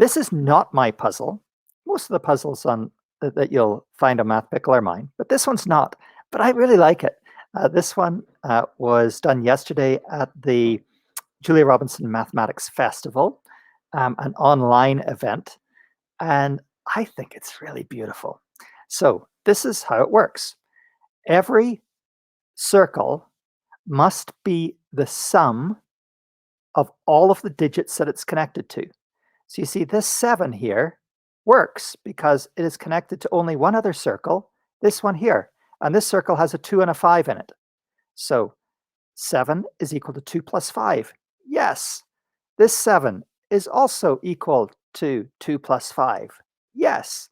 This is not my puzzle. Most of the puzzles that you'll find on Math Pickle are mine, but this one's not. But I really like it. This one was done yesterday at the Julia Robinson Mathematics Festival, an online event, and I think it's really beautiful. So this is how it works. Every circle must be the sum of all of the digits that it's connected to. So you see this 7 here works because it is connected to only one other circle, this one here. And this circle has a 2 and a 5 in it. So 7 is equal to 2 plus 5. Yes. This 7 is also equal to 2 plus 5. Yes.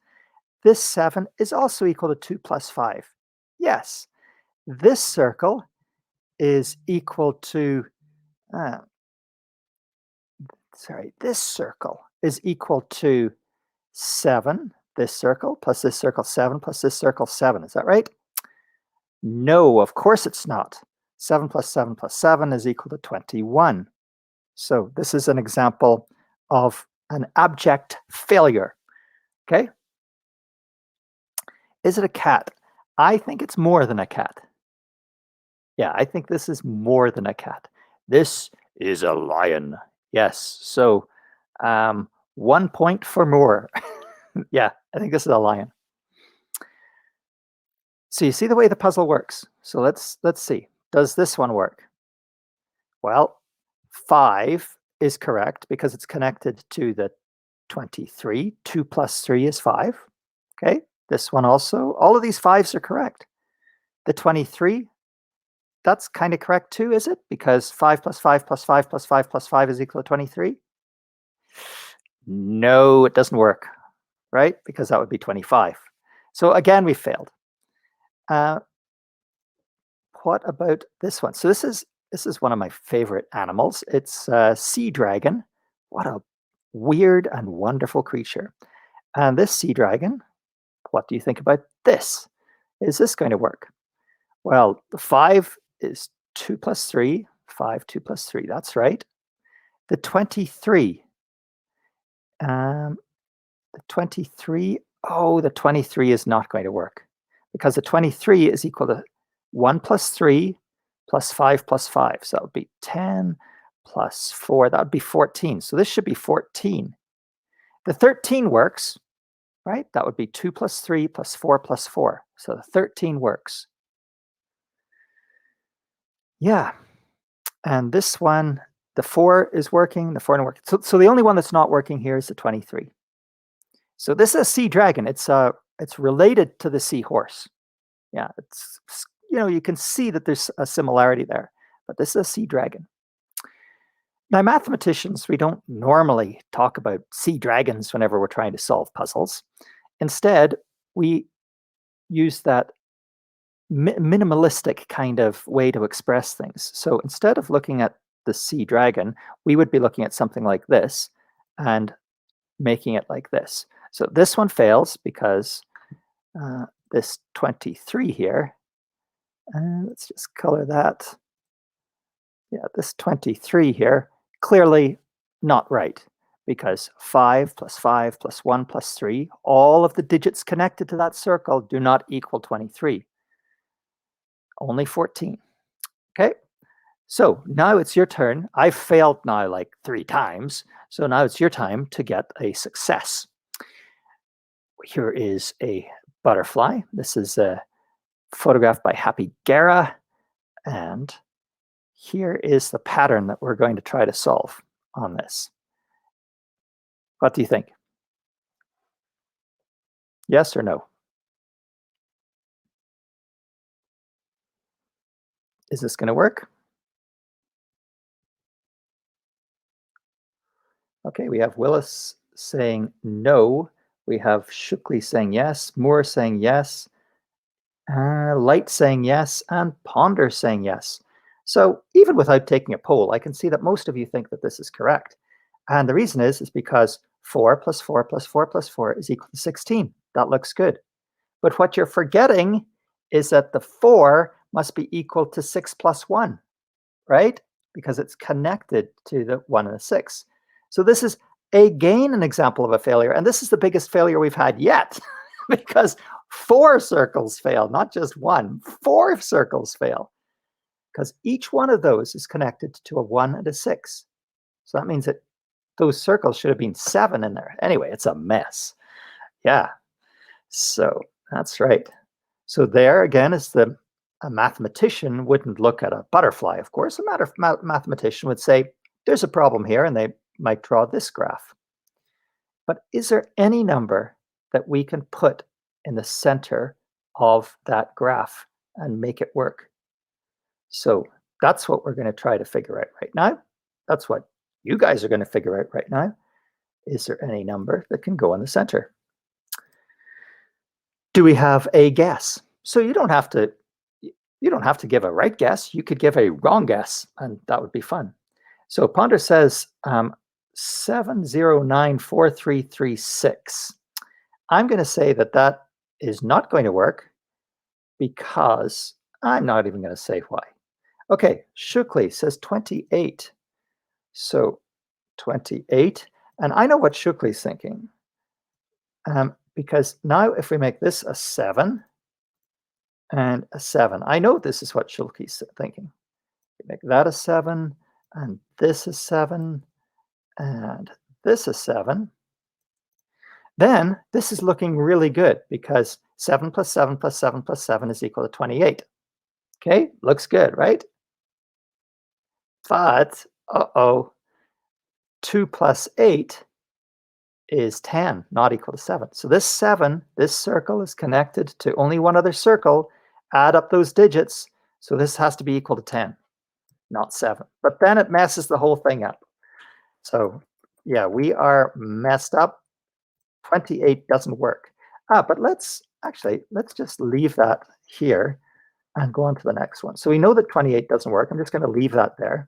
This 7 is also equal to 2 plus 5. Yes. This circle is equal to, this circle is equal to 7, this circle, plus this circle 7, plus this circle 7. Is that right? No, of course it's not. 7 plus 7 plus 7 is equal to 21. So this is an example of an abject failure. Okay? Is it a cat? I think it's more than a cat. Yeah, I think this is more than a cat. This is a lion. Yes, so 1 point for more. Yeah, I think this is a lion. So you see the way the puzzle works. So let's see. Does this one work? Well, 5 is correct because it's connected to the 23. 2 plus 3 is 5. Okay, this one also. All of these 5s are correct. The 23, that's kind of correct too, is it? Because 5 plus 5 plus 5 plus 5 plus 5 is equal to 23. No, it doesn't work, right? Because that would be 25. So again, we failed. What about this one? So this is one of my favorite animals. It's a sea dragon. What a weird and wonderful creature. And this sea dragon, what do you think about this? Is this going to work? Well, the 5 is 2 plus 3. 5, 2 plus 3. That's right. The 23. The 23. Oh, the 23 is not going to work because the 23 is equal to 1 plus 3 plus 5 plus 5. So that would be 10 plus 4. That would be 14. So this should be 14. The 13 works, right? That would be 2 plus 3 plus 4 plus 4. So the 13 works. Yeah. And this one, the 4 is working, the 4 isn't working. So the only one that's not working here is the 23. So this is a sea dragon. It's related to the seahorse. Yeah, it's, you can see that there's a similarity there, but this is a sea dragon. Now, mathematicians, we don't normally talk about sea dragons whenever we're trying to solve puzzles. Instead, we use that minimalistic kind of way to express things. So instead of looking at the sea dragon, we would be looking at something like this and making it like this. So this one fails because this 23 here, let's just color that. Yeah, this 23 here, clearly not right because 5 plus 5 plus 1 plus 3, all of the digits connected to that circle do not equal 23. Only 14. Okay, so now it's your turn. I've failed now like 3 times, so now it's your time to get a success. Here is a butterfly. This is photographed by Happy Guerra, and here is the pattern that we're going to try to solve on this. What do you think? Yes or no? Is this going to work? Okay, we have Willis saying no. We have Shukli saying yes, Moore saying yes, Light saying yes, and Ponder saying yes. So even without taking a poll, I can see that most of you think that this is correct. And the reason is because 4 plus 4 plus 4 plus 4 is equal to 16. That looks good. But what you're forgetting is that the 4 must be equal to 6 plus 1, right? Because it's connected to the 1 and the 6. So this is Again, an example of a failure, and this is the biggest failure we've had yet, because 4 circles fail, not just 1. 4 circles fail, because each one of those is connected to a 1 and a 6. So that means that those circles should have been 7 in there. Anyway, it's a mess. Yeah, so that's right. So there again is a mathematician wouldn't look at a butterfly, of course. A mathematician would say, there's a problem here, and they might draw this graph. But is there any number that we can put in the center of that graph and make it work? So that's what we're going to try to figure out right now. That's what you guys are going to figure out right now. Is there any number that can go in the center? Do we have a guess? So you don't have to give a right guess. You could give a wrong guess, and that would be fun. So Ponder says 7094336. I'm going to say that is not going to work because I'm not even going to say why. Okay, Shukli says 28. So 28, and I know what Shukli's thinking. Because now if we make this a 7 and a 7, I know this is what Shulki's thinking. We make that a 7, and this is 7, and this is 7. Then this is looking really good because 7 plus 7 plus 7 plus 7 is equal to 28. Okay, looks good, right? But, 2 plus 8 is 10, not equal to 7. So this 7, this circle is connected to only one other circle. Add up those digits. So this has to be equal to 10, not 7. But then it messes the whole thing up. So yeah, we are messed up. 28 doesn't work. But let's just leave that here and go on to the next one. So we know that 28 doesn't work. I'm just going to leave that there.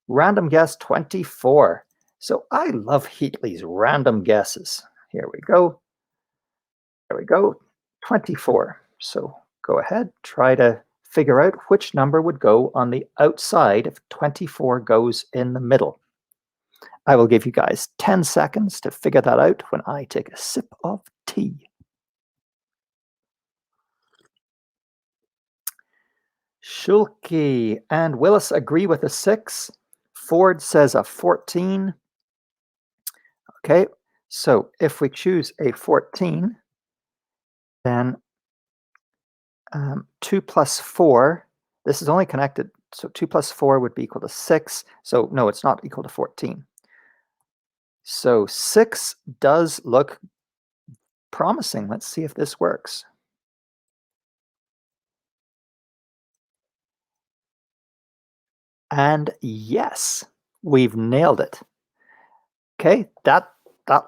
Random guess 24. So I love Heatley's random guesses. Here we go. There we go. 24. So go ahead, try to figure out which number would go on the outside if 24 goes in the middle. I will give you guys 10 seconds to figure that out when I take a sip of tea. Schulke and Willis agree with a 6. Ford says a 14. Okay, so if we choose a 14, then 2 plus 4, this is only connected, so 2 plus 4 would be equal to 6. So no, it's not equal to 14. So 6 does look promising. Let's see if this works. And yes, we've nailed it. Okay, that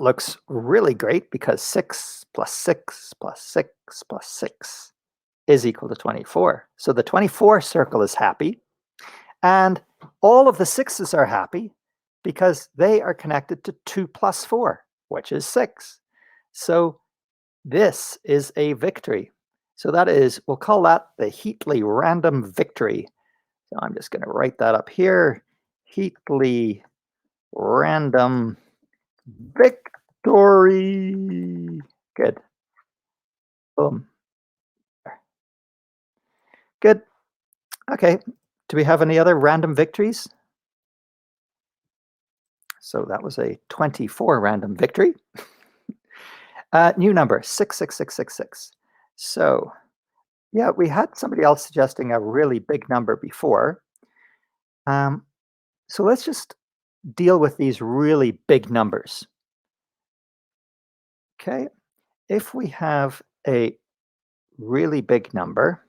looks really great because 6 plus 6 plus 6 plus 6 is equal to 24. So the 24 circle is happy, and all of the 6s are happy because they are connected to 2 plus 4, which is 6. So this is a victory. So that is, we'll call that the Heatley random victory. So I'm just going to write that up here. Heatley random victory. Good. Boom. Good. Okay. Do we have any other random victories? So that was a 24 random victory. New number, 66666. So yeah, we had somebody else suggesting a really big number before. So let's just deal with these really big numbers. Okay, if we have a really big number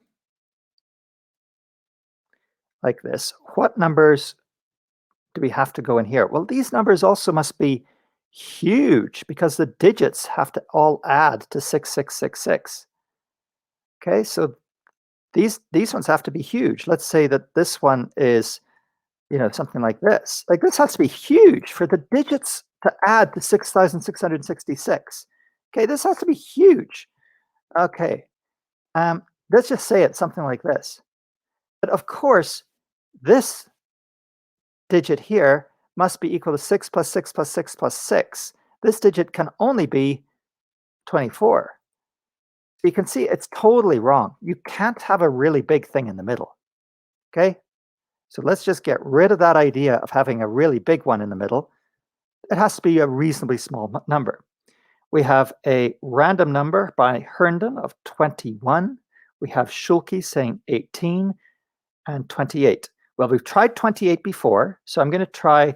like this, what numbers do we have to go in here? Well, these numbers also must be huge because the digits have to all add to 6666. Okay, so these ones have to be huge. Let's say that this one is, something like this. Like this has to be huge for the digits to add to 6,666. Okay, this has to be huge. Okay, let's just say it's something like this. But of course, this digit here must be equal to 6 plus 6 plus 6 plus 6. This digit can only be 24. You can see it's totally wrong. You can't have a really big thing in the middle. Okay? So let's just get rid of that idea of having a really big one in the middle. It has to be a reasonably small number. We have a random number by Herndon of 21. We have Schulke saying 18 and 28. Well, we've tried 28 before, so I'm going to try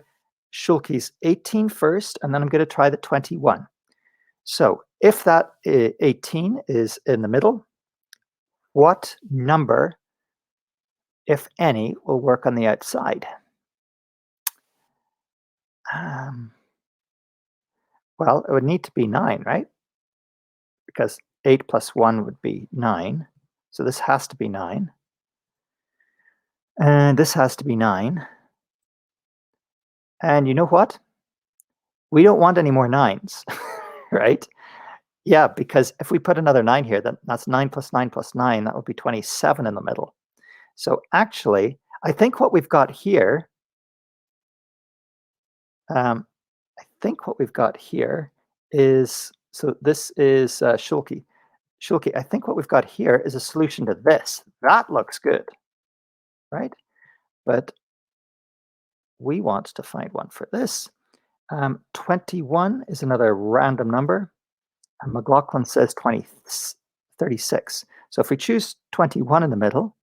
Schulke's 18 first, and then I'm going to try the 21. So if that 18 is in the middle, what number, if any, will work on the outside? Well, it would need to be 9, right? Because 8 plus 1 would be 9. So this has to be 9. And this has to be 9. And you know what? We don't want any more 9s, right? Yeah, because if we put another 9 here, then that's 9 plus 9 plus 9. That would be 27 in the middle. So actually, I think what we've got here, is, so this is Schulke. Schulke, I think what we've got here is a solution to this. That looks good, right? But we want to find one for this. 21 is another random number. And McLaughlin says 36. So if we choose 21 in the middle,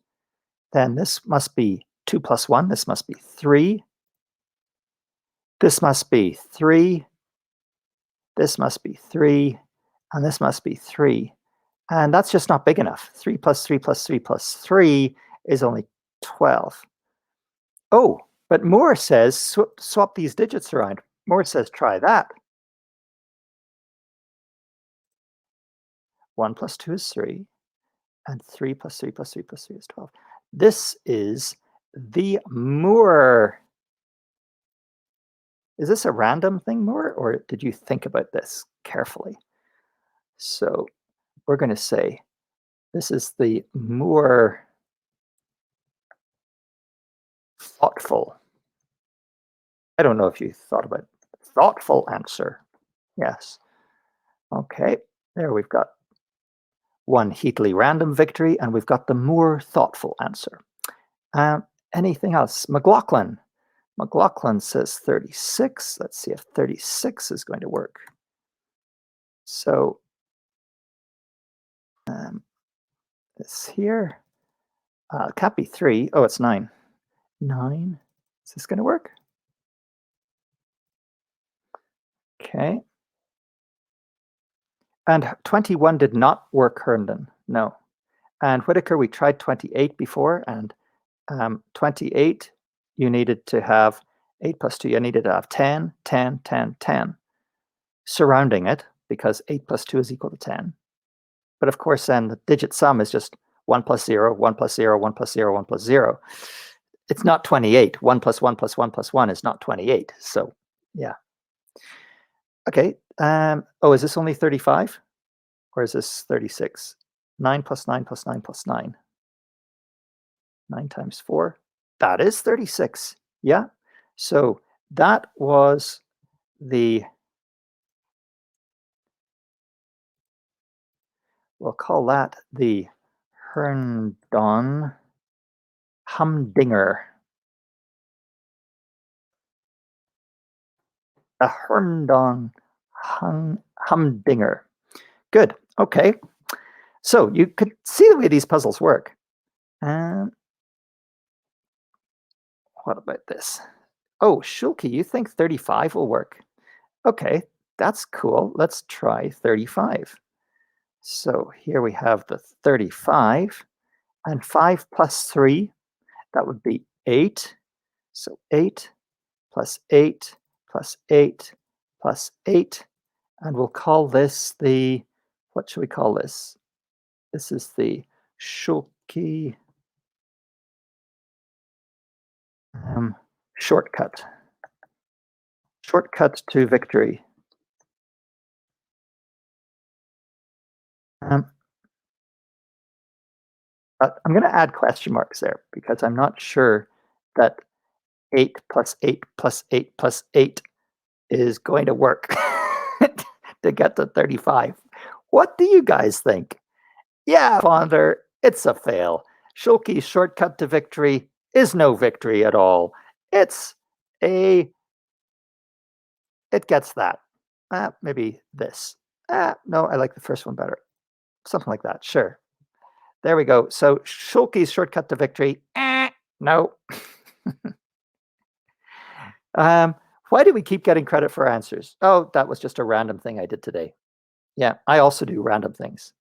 then this must be 2 plus 1. This must be 3. This must be 3. This must be 3. And this must be 3. And that's just not big enough. 3 plus 3 plus 3 plus 3 is only 12. Oh, but Moore says swap these digits around. Moore says try that. 1 plus 2 is 3. And 3 plus 3 plus 3 plus 3 is 12. This is the Moore. Is this a random thing, Moore, or did you think about this carefully? So we're going to say this is the Moore thoughtful. I don't know if you thought about thoughtful answer. Yes. Okay, there we've got one Heatley random victory, and we've got the Moore thoughtful answer. Anything else? McLaughlin. McLaughlin says 36. Let's see if 36 is going to work. So this here, it can't be 3. Oh, it's 9. 9. Is this going to work? Okay. And 21 did not work, Herndon. No. And Whitaker, we tried 28 before, and 28, you needed to have 8 plus 2, you needed to have 10, 10, 10, 10, surrounding it, because 8 plus 2 is equal to 10. But of course, then the digit sum is just 1 plus 0, 1 plus 0, 1 plus 0, 1 plus 0. It's not 28. 1 plus 1 plus 1 plus 1 is not 28. So, yeah. Okay. Oh, is this only 35? Or is this 36? 9 plus 9 plus 9 plus 9. 9 times 4. That is 36. Yeah. So that was the, we'll call that the Herndon humdinger. A Herndon humdinger. Good. Okay. So you could see the way these puzzles work. And what about this? Oh, Schulke, you think 35 will work? Okay, that's cool. Let's try 35. So here we have the 35, and 5 plus 3, that would be 8. So 8 plus 8 plus 8 plus 8. And we'll call this the, what should we call this? This is the Schulke shortcut. Shortcut to victory. But I'm going to add question marks there because I'm not sure that 8 plus 8 plus 8 plus 8 is going to work to get to 35. What do you guys think? Yeah, Fonder, it's a fail. Shulky's shortcut to victory is no victory at all. It's a, it gets that. Maybe this. No, I like the first one better. Something like that, sure. There we go. So Shulky's shortcut to victory, no. Why do we keep getting credit for answers? Oh, that was just a random thing I did today. Yeah, I also do random things.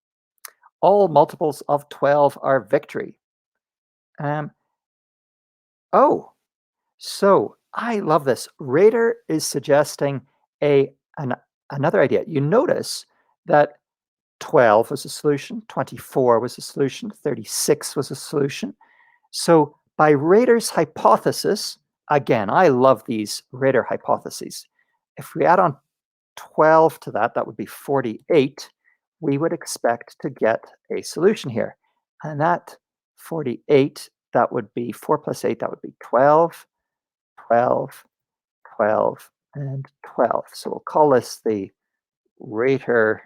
All multiples of 12 are victory. Oh, so I love this. Raider is suggesting another idea. You notice that 12 was a solution, 24 was a solution, 36 was a solution. So by Rader's hypothesis, again, I love these Rader hypotheses. If we add on 12 to that, that would be 48. We would expect to get a solution here. And that 48, that would be 4 plus 8, that would be 12, 12, 12, and 12. So we'll call this the Rader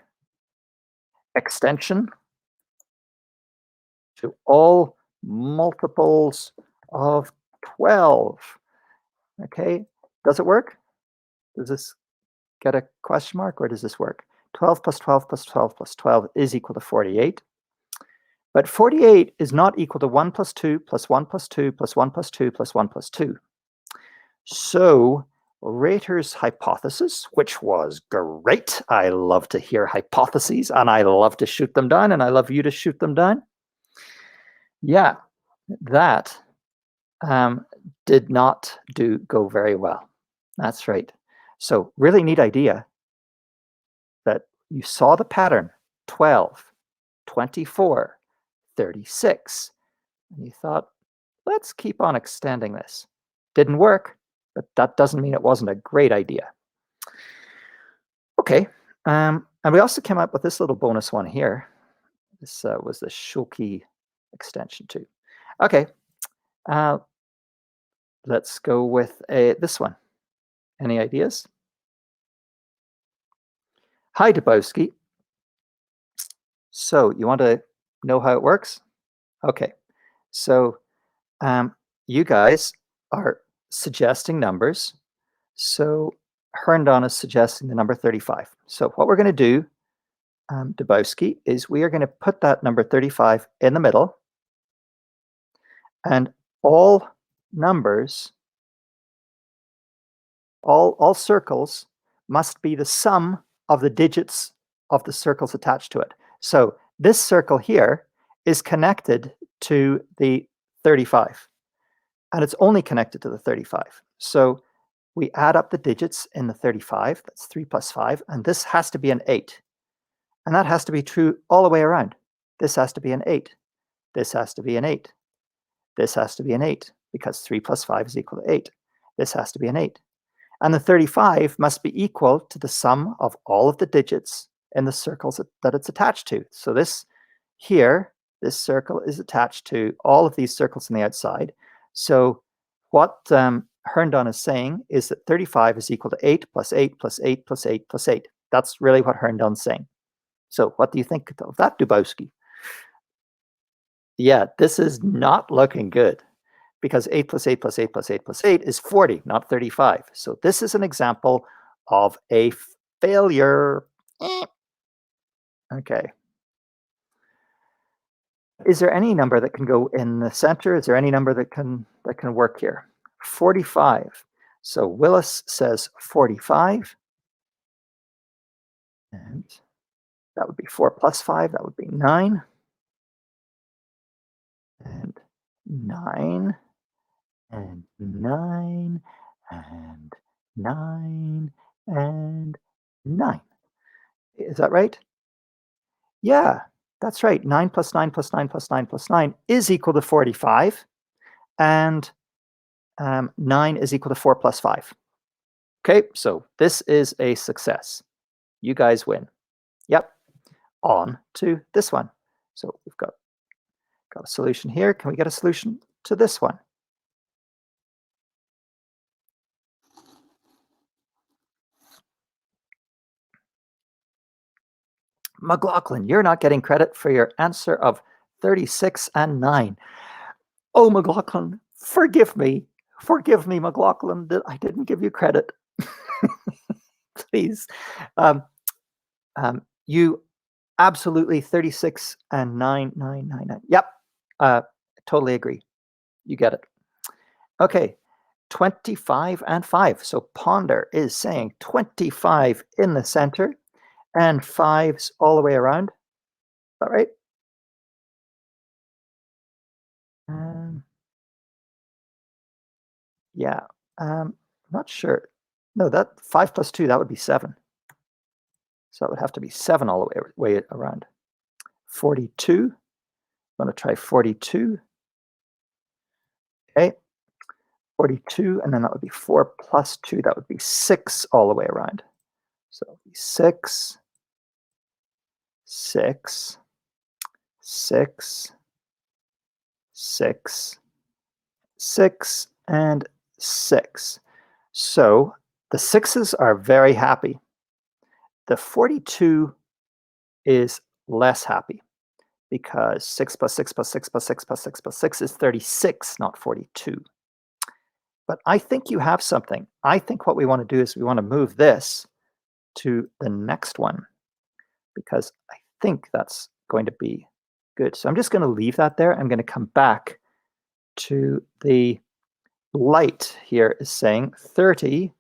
extension to all multiples of 12. Okay, does it work? Does this get a question mark, or does this work? 12 plus 12 plus 12 plus 12 is equal to 48. But 48 is not equal to 1 plus 2 plus 1 plus 2 plus 1 plus 2 plus 1 plus 2. So Rader's hypothesis, which was great. I love to hear hypotheses, and I love to shoot them down, and I love you to shoot them down. Yeah, that did not go very well. That's right. So really neat idea that you saw the pattern, 12, 24, 36. And you thought, let's keep on extending this. Didn't work, but that doesn't mean it wasn't a great idea. Okay, and we also came up with this little bonus one here. This was the Shulky extension too. Okay, let's go with this one. Any ideas? Hi, Dubowski. So you want to know how it works? Okay, so you guys are suggesting numbers. So Herndon is suggesting the number 35. So what we're going to do, Dubowski, is we are going to put that number 35 in the middle, and all numbers, all circles must be the sum of the digits of the circles attached to it. So this circle here is connected to the 35, and it's only connected to the 35. So we add up the digits in the 35, that's 3 plus 5, and this has to be an 8. And that has to be true all the way around. This has to be an 8. This has to be an 8. This has to be an 8, because 3 plus 5 is equal to 8. This has to be an 8. And the 35 must be equal to the sum of all of the digits in the circles that it's attached to. So this here, this circle is attached to all of these circles on the outside. So what Herndon is saying is that 35 is equal to 8 plus 8 plus 8 plus 8 plus 8. That's really what Herndon's saying. So what do you think of that, Dubowski? Yeah, this is not looking good, because 8 plus 8 plus 8 plus 8 plus 8 is 40, not 35. So this is an example of a failure. Okay. Is there any number that can go in the center? Is there any number that can work here? 45. So Willis says 45. And that would be 4 plus 5. That would be 9. And 9. And 9. And 9. And 9. Is that right? Yeah, that's right. 9 plus 9 plus 9 plus 9 plus 9 is equal to 45. And 9 is equal to 4 plus 5. Okay, so this is a success. You guys win. Yep. On to this one. So we've got a solution here. Can we get a solution to this one? McLaughlin, you're not getting credit for your answer of 36 and 9. Oh, McLaughlin, forgive me. Forgive me, McLaughlin, that I didn't give you credit. Please. Um, you absolutely 36 and 9. Yep. Totally agree. You get it. Okay. 25 and 5. So Ponder is saying 25 in the center and 5s all the way around. Is that right? Um, yeah. Not sure. No, that 5 plus 2, that would be 7. So it would have to be 7 all the way around. 42. I'm going to try 42. Okay. 42, and then that would be 4 plus 2. That would be 6 all the way around. So it would be 6, 6, 6, 6, 6, and 6. So the 6s are very happy. The 42 is less happy because 6 plus 6 plus 6 plus 6 plus 6 plus 6 is 36, not 42. But I think you have something. I think what we want to do is we want to move this to the next one because I think that's going to be good. So I'm just going to leave that there. I'm going to come back to the light here is saying 30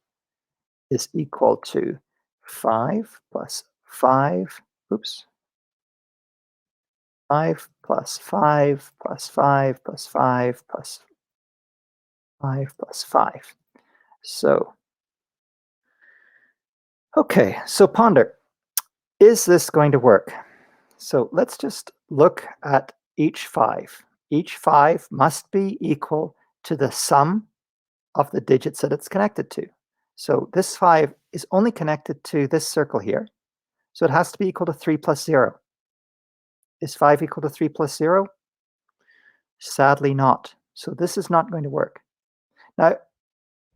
is equal to 5 plus 5, oops, 5 plus 5 plus 5 plus 5 plus 5 plus 5. So, okay, so Ponder, is this going to work? So let's just look at each 5. Each 5 must be equal to the sum of the digits that it's connected to. So this 5 is only connected to this circle here. So it has to be equal to 3 plus 0. Is 5 equal to 3 plus 0? Sadly not. So this is not going to work. Now,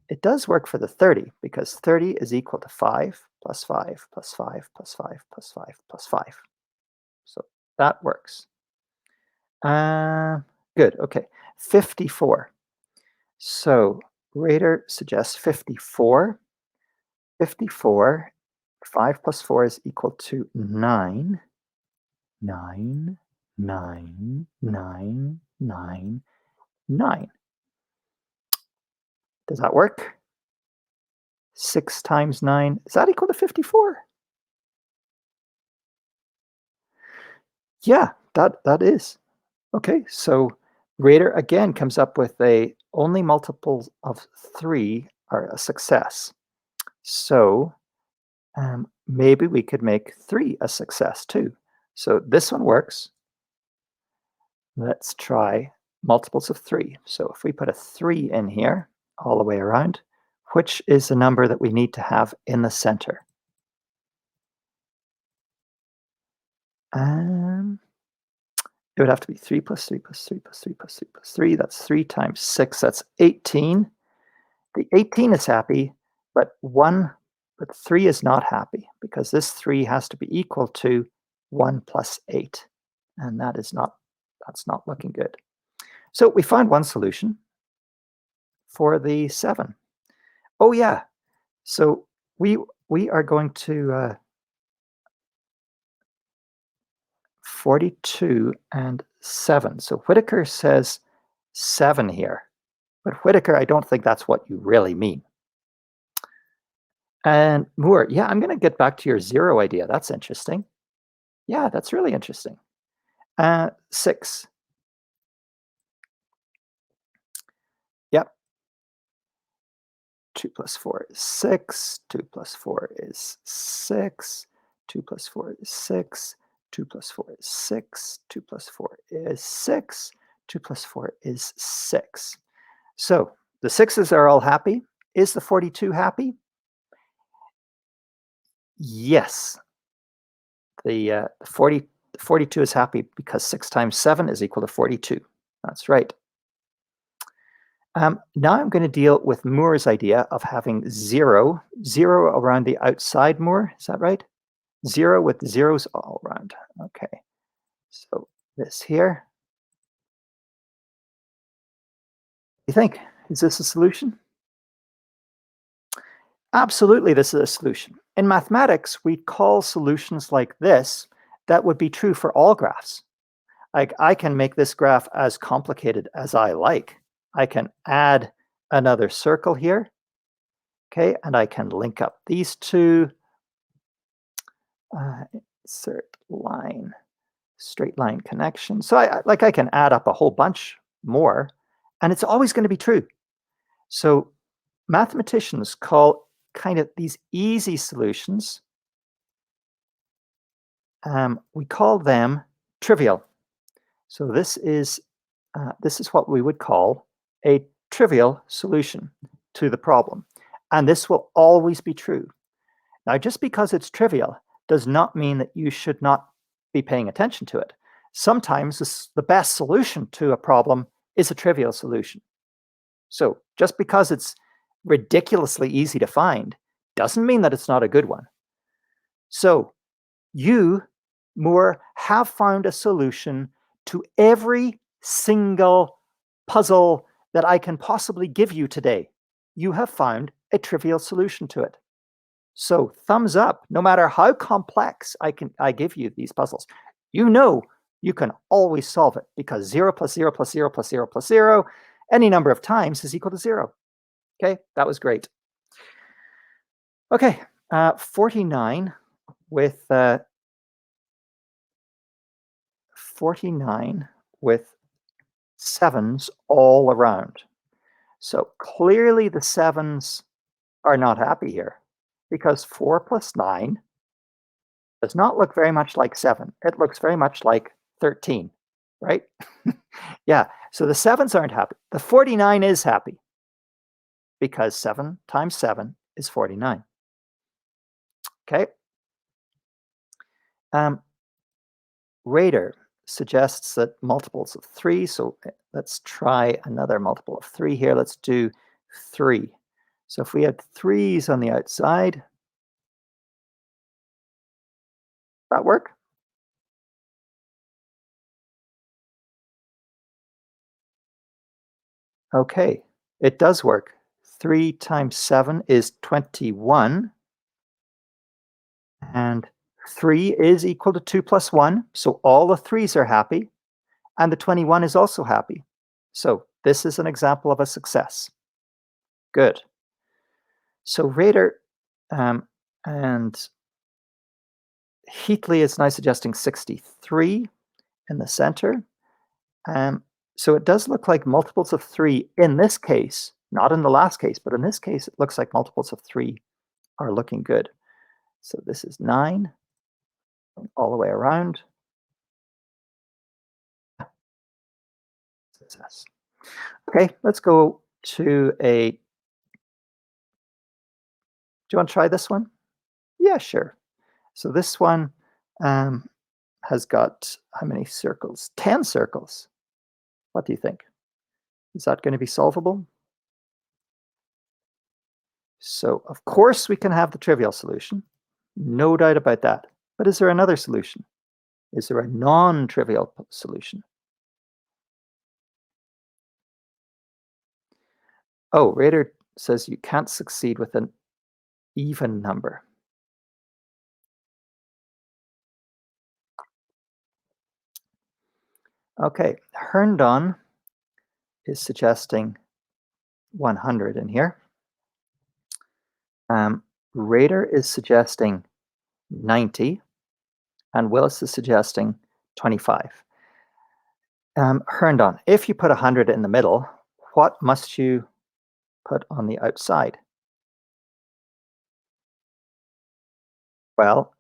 it does work for the 30 because 30 is equal to 5 plus 5 plus 5 plus 5 plus 5 plus 5. So that works. Good. Okay. 54. So Rader suggests 54. 54. 5 plus 4 is equal to 9. 9, 9, 9, 9, 9. Does that work? 6 times 9, is that equal to 54? Yeah, that is. Okay, so Rader again comes up with a only multiples of 3 are a success. So maybe we could make 3 a success too. So this one works. Let's try multiples of 3. So if we put a 3 in here all the way around, which is the number that we need to have in the center? It would have to be 3 plus 3 plus 3 plus 3 plus 3 plus 3. That's 3 times 6. That's 18. The 18 is happy, but 3 is not happy because this 3 has to be equal to 1 plus 8. And that's not looking good. So we find one solution for the 7. Oh yeah. So we are going to 42 and 7. So Whitaker says 7 here. But Whitaker, I don't think that's what you really mean. And Moore, yeah, I'm going to get back to your 0 idea. That's interesting. Yeah, that's really interesting. 6. Yep. 2 plus 4 is 6. 2 plus 4 is 6. 2 plus 4 is 6. 2 plus 4 is 6. 2 plus 4 is 6. 2 plus 4 is 6. So the 6s are all happy. Is the 42 happy? Yes. The 42 is happy because 6 times 7 is equal to 42. That's right. Now I'm going to deal with Moore's idea of having 0 around the outside, Moore. Is that right? 0 with zeros all around. Okay, so this here. You think, is this a solution? Absolutely, this is a solution. In mathematics, we call solutions like this that would be true for all graphs. Like I can make this graph as complicated as I like. I can add another circle here, okay, and I can link up these two. Insert line, straight line connection. So I can add up a whole bunch more, and it's always going to be true. So mathematicians call kind of these easy solutions, we call them trivial. So this is what we would call a trivial solution to the problem. And this will always be true. Now, just because it's trivial does not mean that you should not be paying attention to it. Sometimes the best solution to a problem is a trivial solution. So just because it's ridiculously easy to find doesn't mean that it's not a good one. So you, Moore, have found a solution to every single puzzle that I can possibly give you today. You have found a trivial solution to it. So thumbs up, no matter how complex I give you these puzzles. You know you can always solve it because 0 plus 0 plus 0 plus 0 plus 0, any number of times is equal to 0. Okay, that was great. Okay, 49 with 49 with sevens all around. So clearly the sevens are not happy here because 4 plus 9 does not look very much like 7. It looks very much like 13, right? Yeah, so the sevens aren't happy. The 49 is happy because 7 times 7 is 49. Okay. Rader suggests that multiples of 3, so let's try another multiple of 3 here. Let's do 3. So if we had 3's on the outside, that work? Okay, it does work. 3 times 7 is 21, and 3 is equal to 2 plus 1, so all the 3's are happy, and the 21 is also happy. So this is an example of a success. Good. So Rader and Heatley is now suggesting 63 in the center. So it does look like multiples of 3 in this case, not in the last case, but in this case, it looks like multiples of 3 are looking good. So this is 9 all the way around. Success. Okay, let's go to a. Do you want to try this one? Yeah, sure. So this one has got how many circles? 10 circles. What do you think? Is that going to be solvable? So, of course, we can have the trivial solution. No doubt about that. But is there another solution? Is there a non-trivial solution? Oh, Rader says you can't succeed with an even number. Okay, Herndon is suggesting 100 in here. Rader is suggesting 90, and Willis is suggesting 25. Herndon, if you put 100 in the middle, what must you put on the outside? Well,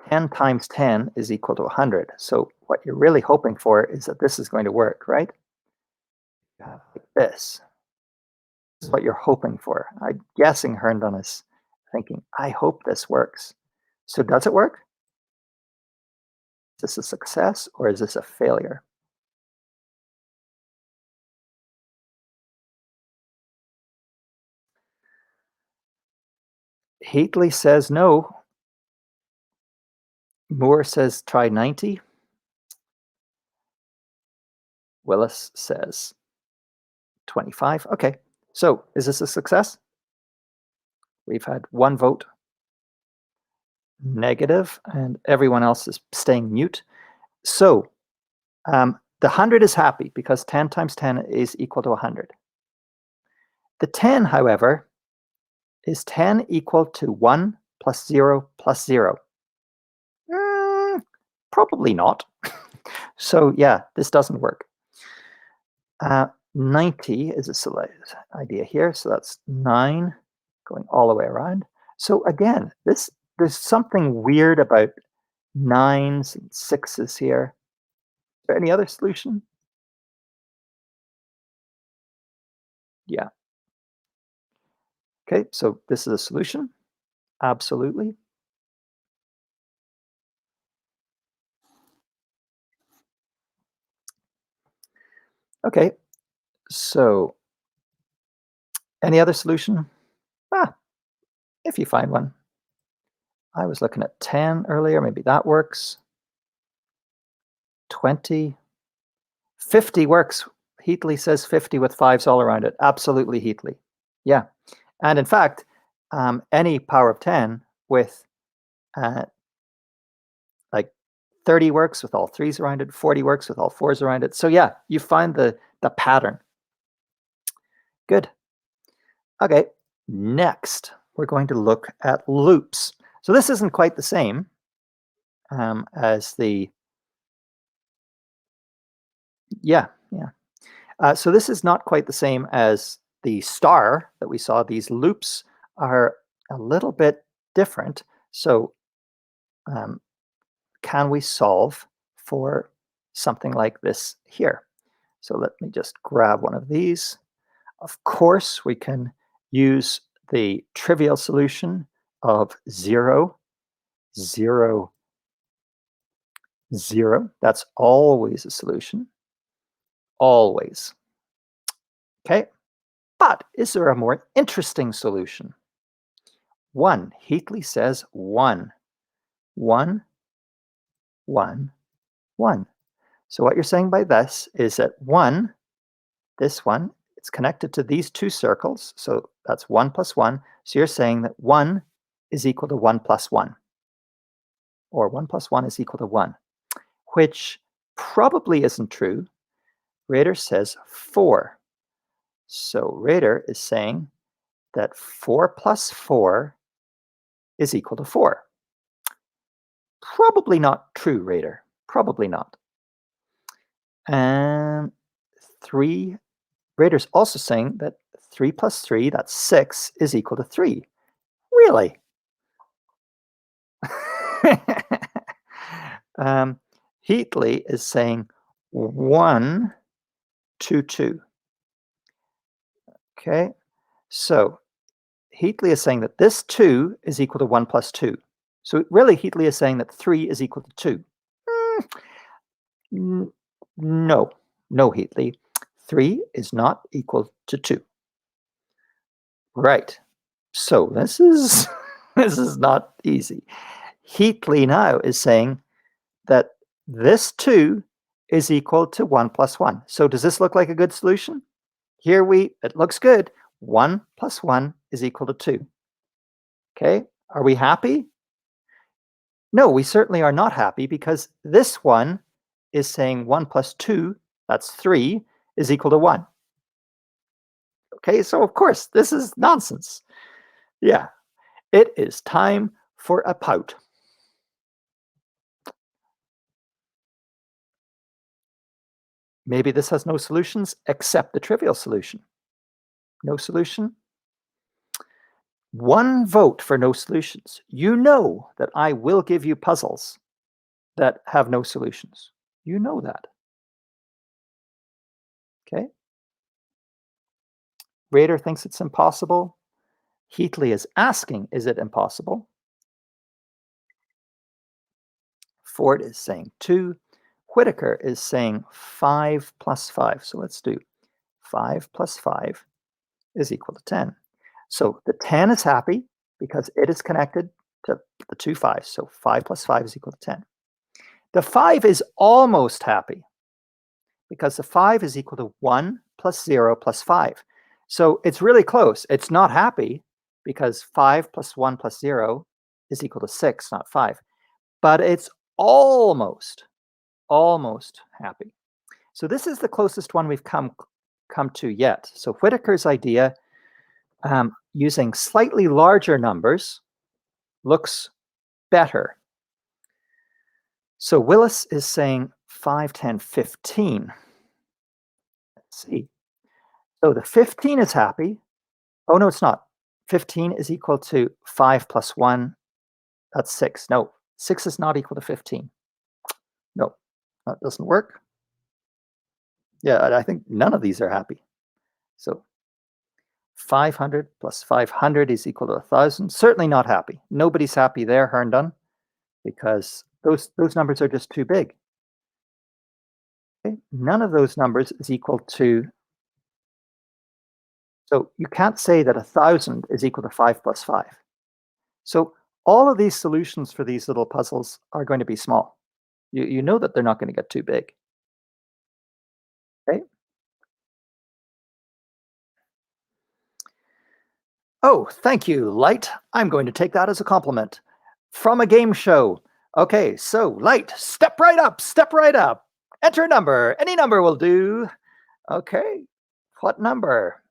10 times 10 is equal to 100. So what you're really hoping for is that this is going to work, right? Like this. This is what you're hoping for. I'm guessing Herndon is thinking, I hope this works. So does it work? Is this a success or is this a failure? Heatley says no. Moore says try 90. Willis says 25. Okay, so is this a success? We've had one vote negative, and everyone else is staying mute. So the 100 is happy because 10 times 10 is equal to 100. The 10, however, is 10 equal to 1 plus 0 plus 0? Probably not. So yeah, this doesn't work. 90 is a select idea here, so that's 9 going all the way around. So again, there's something weird about 9s and 6s here. Is there any other solution? Yeah. Okay, so this is a solution. Absolutely. Okay, so any other solution? If you find one. I was looking at 10 earlier, maybe that works. 20. 50 works. Heatley says 50 with 5s all around it. Absolutely, Heatley. Yeah. And in fact, any power of 10 with uh, like 30 works with all 3s around it, 40 works with all 4s around it. So yeah, you find the pattern. Good. Okay, next we're going to look at loops. So this isn't quite the same as the, yeah. So this is not quite the same as the star that we saw. These loops are a little bit different. So um, can we solve for something like this here? So let me just grab one of these. Of course, we can use the trivial solution of 0, 0, 0. That's always a solution. Always. Okay. But is there a more interesting solution? 1. Heatley says 1. 1, 1, 1. So what you're saying by this is that 1, this one, it's connected to these two circles. So that's 1 plus 1. So you're saying that 1 is equal to 1 plus 1. Or 1 plus 1 is equal to 1. Which probably isn't true. Rader says 4. So Rader is saying that 4 plus 4 is equal to 4. Probably not true, Rader. Probably not. And 3, Rader's also saying that 3 plus 3, that's 6, is equal to 3. Really? Heatley is saying 1, 2, 2. Okay, so Heatley is saying that this 2 is equal to 1 plus 2. So really, Heatley is saying that 3 is equal to 2. No, no, Heatley. 3 is not equal to 2. Right. So this is this is not easy. Heatley now is saying that this 2 is equal to 1 plus 1. So does this look like a good solution? Here it looks good. 1 plus 1 is equal to 2. Okay, are we happy? No, we certainly are not happy because this one is saying 1 plus 2, that's 3, is equal to 1. Okay, so of course, this is nonsense. Yeah, it is time for a pout. Maybe this has no solutions except the trivial solution. No solution? One vote for no solutions. You know that I will give you puzzles that have no solutions. You know that. Okay? Rader thinks it's impossible. Heatley is asking, is it impossible? Ford is saying 2. Whitaker is saying 5 plus 5. So let's do 5 plus 5 is equal to 10. So the 10 is happy because it is connected to the two fives. So 5 plus 5 is equal to 10. The 5 is almost happy because the 5 is equal to 1 plus 0 plus 5. So it's really close. It's not happy because 5 plus 1 plus 0 is equal to 6, not 5. But it's almost happy. So this is the closest one we've come to yet. So Whittaker's idea, using slightly larger numbers, looks better. So Willis is saying 5, 10, 15. Let's see. So the 15 is happy. Oh, no, it's not. 15 is equal to 5 plus 1. That's 6. No, 6 is not equal to 15. No, that doesn't work. Yeah, I think none of these are happy. So 500 plus 500 is equal to 1,000. Certainly not happy. Nobody's happy there, Herndon, because those numbers are just too big. Okay? None of those numbers is equal to. So you can't say that 1,000 is equal to 5 plus 5. So all of these solutions for these little puzzles are going to be small. You know that they're not going to get too big. Okay? Oh, thank you, Light. I'm going to take that as a compliment. From a game show. Okay, so Light, step right up, step right up. Enter a number. Any number will do. Okay, what number?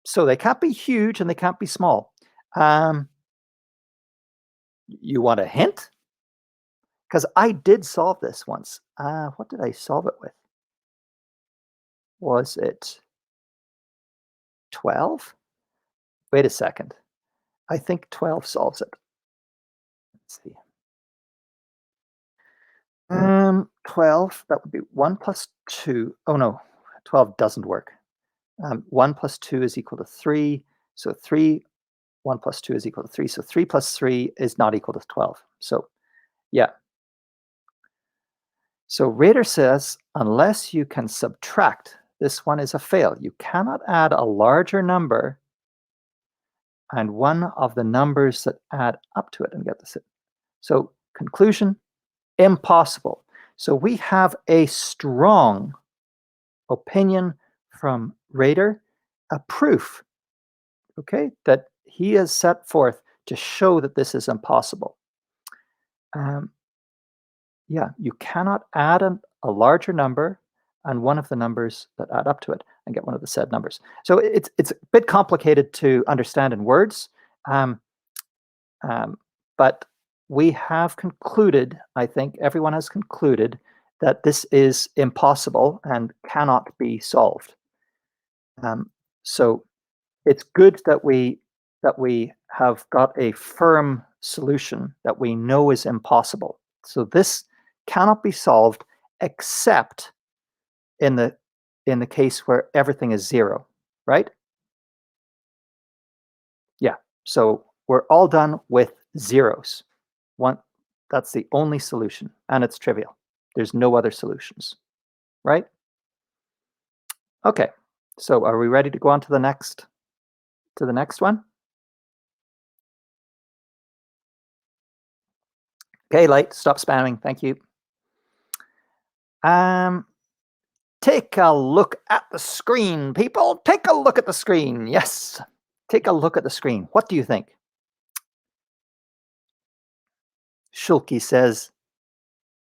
So they can't be huge and they can't be small. You want a hint? Because I did solve this once. What did I solve it with? Was it 12? Wait a second. I think 12 solves it. Let's see. 12, that would be 1 plus 2. Oh no, 12 doesn't work. 1 plus 2 is equal to 3. So 3, 1 plus 2 is equal to 3. So 3 plus 3 is not equal to 12. So yeah. So Rader says, unless you can subtract, this one is a fail. You cannot add a larger number and one of the numbers that add up to it and get this. So conclusion, impossible. So we have a strong opinion from Rader, a proof, okay, that he has set forth to show that this is impossible. Yeah, you cannot add a larger number and one of the numbers that add up to it and get one of the said numbers. So it's a bit complicated to understand in words, but we have concluded, I think everyone has concluded, that this is impossible and cannot be solved. So it's good that we have got a firm solution that we know is impossible. So this cannot be solved except in the case where everything is 0, right? Yeah. So we're all done with zeros. That's the only solution, and it's trivial. There's no other solutions, right? Okay. So are we ready to go on to the next one? Okay, Light, stop spamming. Thank you. Take a look at the screen, people. Take a look at the screen. Yes. Take a look at the screen. What do you think? Schulke says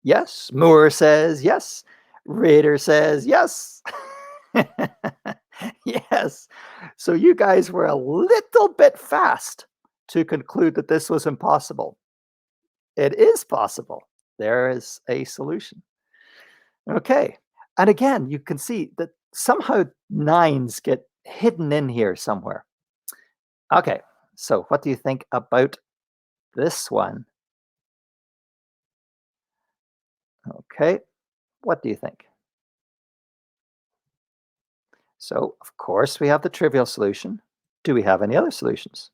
yes. Moore says yes. Rader says yes. Yes. So you guys were a little bit fast to conclude that this was impossible. It is possible. There is a solution. Okay. And again, you can see that somehow 9s get hidden in here somewhere. Okay. So what do you think about this one? Okay. What do you think? So, of course, we have the trivial solution. Do we have any other solutions?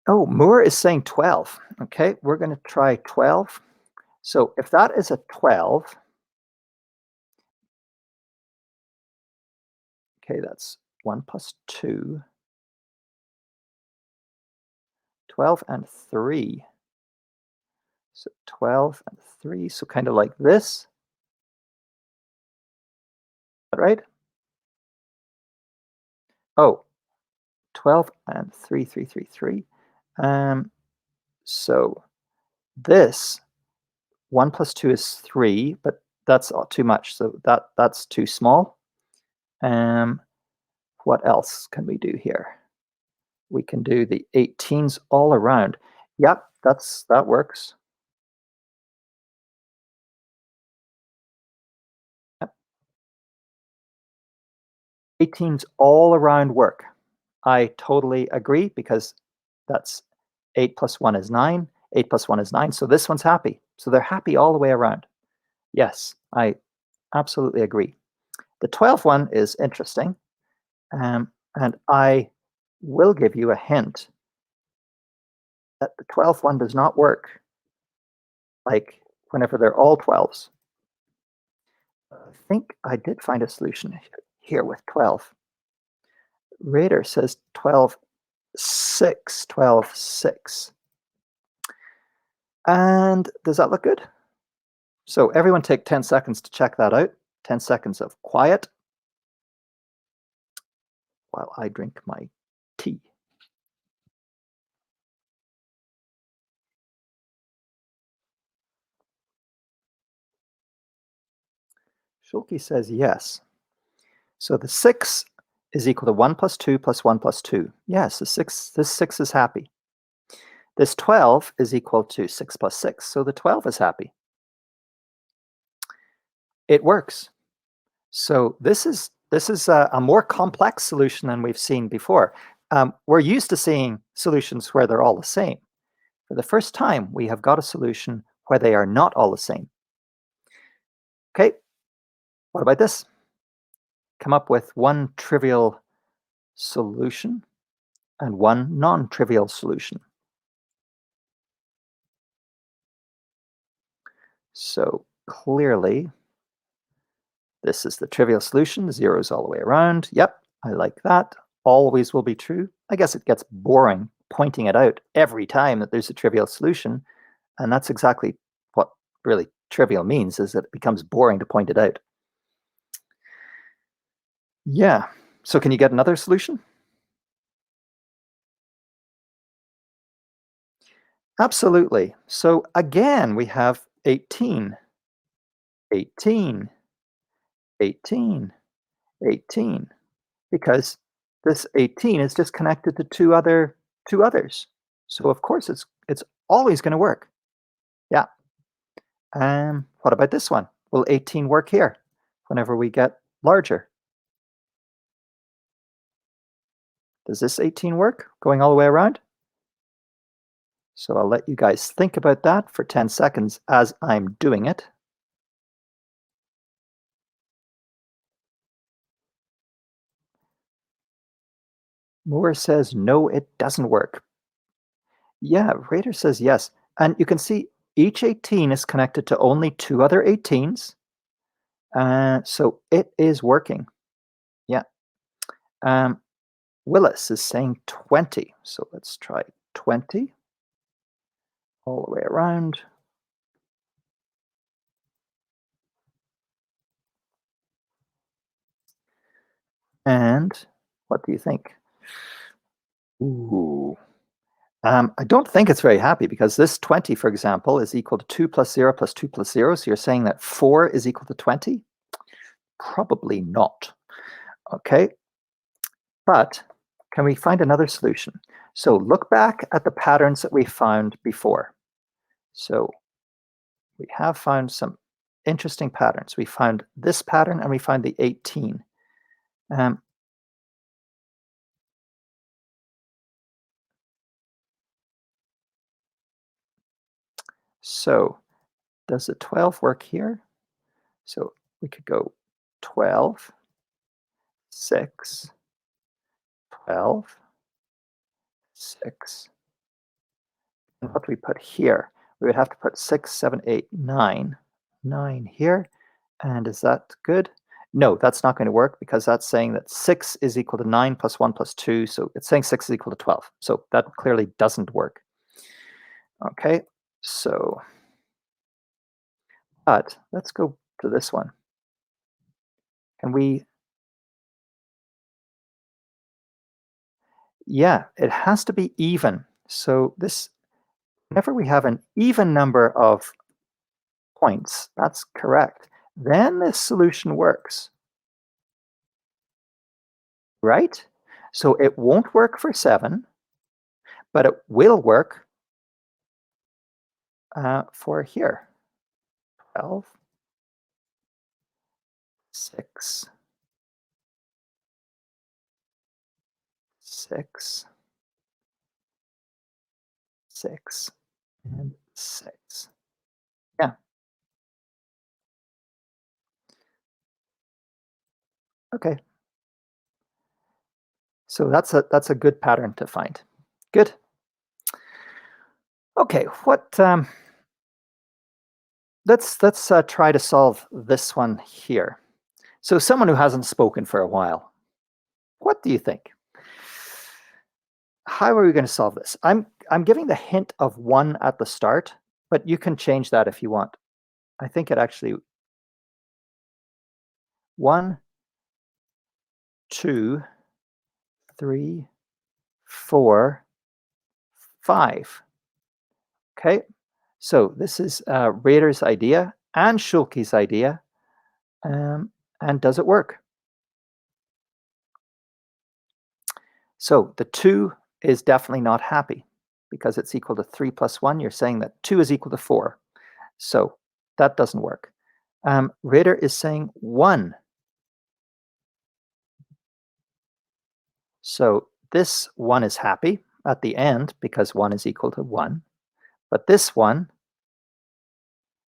Oh, Moore is saying 12. Okay, we're going to try 12. So if that is a 12, okay, that's 1 plus 2, 12 and 3. So 12 and 3, so kind of like this, is that right? Oh, 12 and 3, 3, 3, 3. So this 1 plus 2 is 3, but that's too much. So that's too small. Um, what else can we do here? We can do the 18s all around. Yep, that works. Yep. 18s all around work. I totally agree because that's 8 plus 1 is 9. 8 plus 1 is 9. So this one's happy. So they're happy all the way around. Yes, I absolutely agree. The 12 one is interesting. And I will give you a hint that the 12th one does not work like whenever they're all 12s. I think I did find a solution here with 12. Raider says 12, 6, 12, 6. And does that look good? So everyone take 10 seconds to check that out. 10 seconds of quiet while I drink my tea. Shulky says yes. So the 6 is equal to 1 plus 2 plus 1 plus 2. Yes, this 6 is happy. This 12 is equal to 6 plus 6, so the 12 is happy. It works. So this is a more complex solution than we've seen before. We're used to seeing solutions where they're all the same. For the first time, we have got a solution where they are not all the same. Okay, what about this? Come up with one trivial solution and one non-trivial solution. So clearly, this is the trivial solution, zeros all the way around. Yep, I like that. Always will be true. I guess it gets boring pointing it out every time that there's a trivial solution. And that's exactly what really trivial means, is that it becomes boring to point it out. Yeah. So can you get another solution? Absolutely. So again, we have 18, 18, 18, 18, because this 18 is just connected to two others. So of course it's always going to work. Yeah. What about this one? Will 18 work here whenever we get larger? Does this 18 work going all the way around? So I'll let you guys think about that for 10 seconds as I'm doing it. Moore says, no, it doesn't work. Yeah, Raider says yes. And you can see each 18 is connected to only two other 18s. So it is working. Yeah. Um, Willis is saying 20. So let's try 20 all the way around. And what do you think? Ooh. I don't think it's very happy because this 20, for example, is equal to 2 plus 0 plus 2 plus 0. So you're saying that 4 is equal to 20? Probably not. Okay. But can we find another solution? So look back at the patterns that we found before. So we have found some interesting patterns. We found this pattern and we found the 18. Um, so does the 12 work here? So we could go 12, 6, 12, 6. And what do we put here? We would have to put 6, 7, 8, 9, 9 here. And is that good? No, that's not going to work because that's saying that 6 is equal to 9 plus 1 plus 2. So it's saying 6 is equal to 12. So that clearly doesn't work. Okay, so, but let's go to this one. Can we, yeah, it has to be even. So this, whenever we have an even number of points, that's correct. Then this solution works, right? So it won't work for 7, but it will work for here. 12, 6, 6, 6, and 6. Yeah, okay. So that's a good pattern to find. Good. Okay, what let's try to solve this one here. So someone who hasn't spoken for a while. What do you think? How are we going to solve this? I'm giving the hint of 1 at the start, but you can change that if you want. I think it actually 1, 2, 3, 4, 5. Okay, so this is Rader's idea and Schulke's idea. And does it work? So the 2 is definitely not happy because it's equal to 3 plus 1. You're saying that 2 is equal to 4. So that doesn't work. Rader is saying 1. So this 1 is happy at the end because 1 is equal to 1. But this one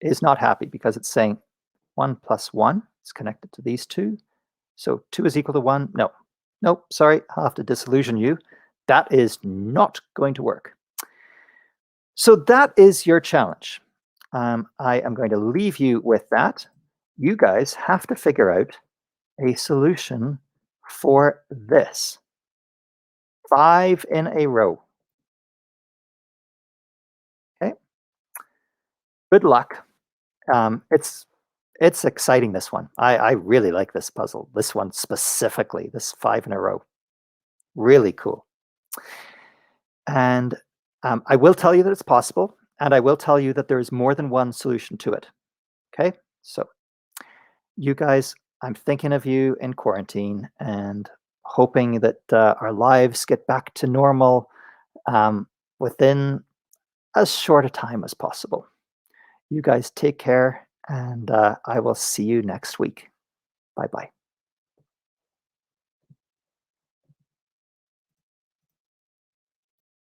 is not happy because it's saying 1 plus 1 is connected to these two. So 2 is equal to 1. No, nope, sorry, I'll have to disillusion you. That is not going to work. So that is your challenge. I am going to leave you with that. You guys have to figure out a solution for this. 5 in a row. Okay. Good luck. It's exciting, this one. I really like this puzzle. This one specifically, this 5 in a row. Really cool. And I will tell you that it's possible, and I will tell you that there is more than one solution to it. Okay, so you guys, I'm thinking of you in quarantine and hoping that our lives get back to normal within as short a time as possible. You guys take care, and I will see you next week. Bye bye.